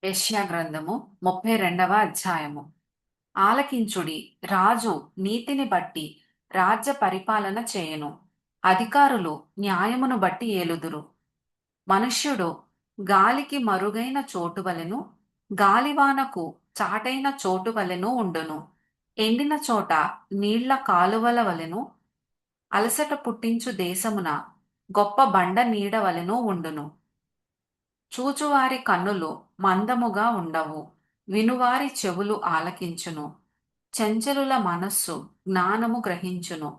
యెషయా గ్రంథము 32వ అధ్యాయము. ఆలకించుడి, రాజు నీతిని బట్టి రాజ్య పరిపాలన చేయును. అధికారులు న్యాయమును బట్టి ఏలుదురు. మనుష్యుడు గాలికి మరుగైన చోటువలెను, గాలివానకు చాటైన చోటువలెను ఉండును. ఎండిన చోట నీళ్ల కాలువల వలెను, అలసట పుట్టించు దేశమున గొప్ప బండ నీడ వలెను ఉండును. చూచువారి కన్నులు మందముగా ఉండవు, వినువారి చెవులు ఆలకించును. చంచలుల మనస్సు జ్ఞానము గ్రహించును,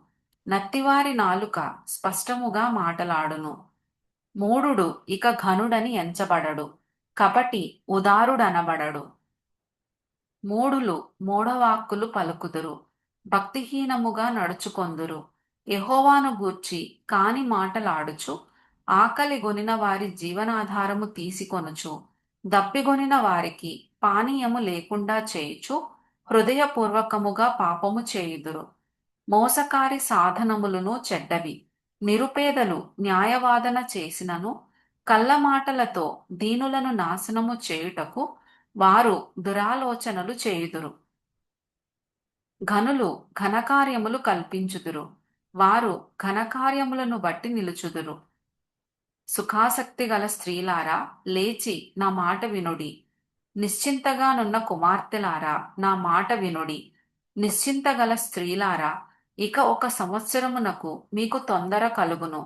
నత్తివారి నాలుక స్పష్టముగా మాటలాడును. మూఢుడు ఇక ఘనుడని ఎంచబడడు, కపటి ఉదారుడనబడడు. మూఢులు మూఢవాక్కులు పలుకుదురు, భక్తిహీనముగా నడుచుకొందురు. యెహోవాను గూర్చి కాని మాటలాడుచు, ఆకలిగొనిన వారి జీవనాధారము తీసికొనుచు, దప్పిగొనిన వారికి పానీయము లేకుండా చేయుచు, హృదయపూర్వకముగా పాపము చేయుదురు. మోసకారి సాధనములను చెడ్డవి. నిరుపేదలు న్యాయవాదన చేసినను, కళ్ళ మాటలతో దీనులను నాశనము చేయుటకు వారు దురాలోచనలు చేయుదురు. ఘనులు ఘనకార్యములు కల్పించుదురు, వారు ఘనకార్యములను బట్టి నిలుచుదురు. సుఖాసక్తి గల స్త్రీలారా, లేచి నా మాట వినుడి. నిశ్చింతగానున్న కుమార్తెలారా, నా మాట వినుడి. నిశ్చింత గల స్త్రీలారా, ఇక 1 సంవత్సరమునకు మీకు తొందర కలుగును.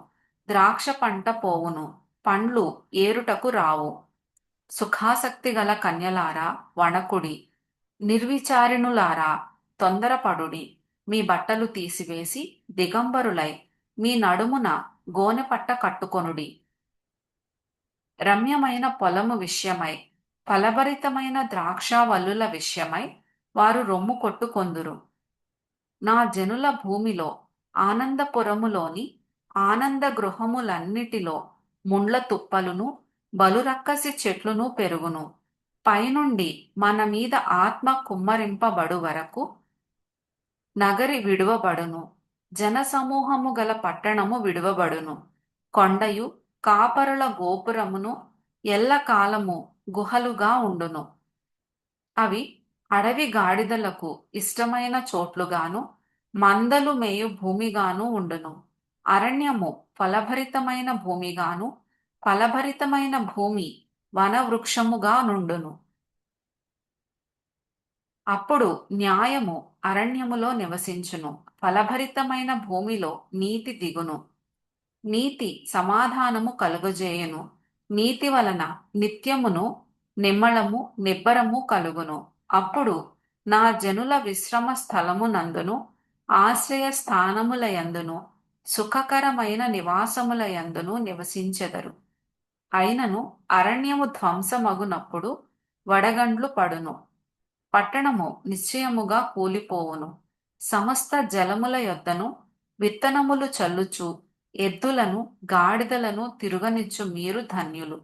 ద్రాక్ష పంట పోవును, పండ్లు ఏరుటకు రావు. సుఖాసక్తి గల కన్యలారా, వణకుడి. నిర్విచారిణులారా, తొందరపడుడి. మీ బట్టలు తీసివేసి దిగంబరులై మీ నడుమున గోనెపట్ట కట్టుకొనుడి. రమ్యమైన పొలము విషయమై, ఫలభరితమైన ద్రాక్షావల్లుల విషయమై వారు రొమ్ము కొట్టుకొందురు. నా జనుల భూమిలో, ఆనందపురములోని ఆనంద గృహములన్నిటిలో ముండ్ల తుప్పలును, బలురక్కసి చెట్లును పెరుగును. పైనుండి మన మీద ఆత్మ కుమ్మరింపబడు వరకు నగరి విడువబడును. జనసమూహము గల పట్టణము విడువబడును. కొండయు కాపరుల గోపురమును ఎల్లకాలము గుహలుగా ఉండును. అవి అడవి గాడిదలకు ఇష్టమైన చోట్లుగాను, మందలు మేయు భూమిగాను ఉండును. అరణ్యము ఫలభరితమైన భూమిగాను, ఫలభరితమైన భూమి వనవృక్షముగా నుండును. అప్పుడు న్యాయము అరణ్యములో నివసించును, ఫలభరితమైన భూమిలో నీతి దిగును. నీతి సమాధానము కలుగజేయును, నీతి వలన నిత్యమును నిమ్మళము నిబ్బరము కలుగును. అప్పుడు నా జనుల విశ్రమ స్థలమునందును, ఆశ్రయ స్థానములయందును, సుఖకరమైన నివాసములయందును నివసించెదరు. అయినను అరణ్యము ధ్వంసమగునప్పుడు వడగండ్లు పడును, పట్టణము నిశ్చయముగా కూలిపోవును. సమస్త జలముల యొద్దను విత్తనములు చల్లుచు, ఎద్దులను గాడిదలను తిరుగనిచ్చు మీరు ధన్యులు.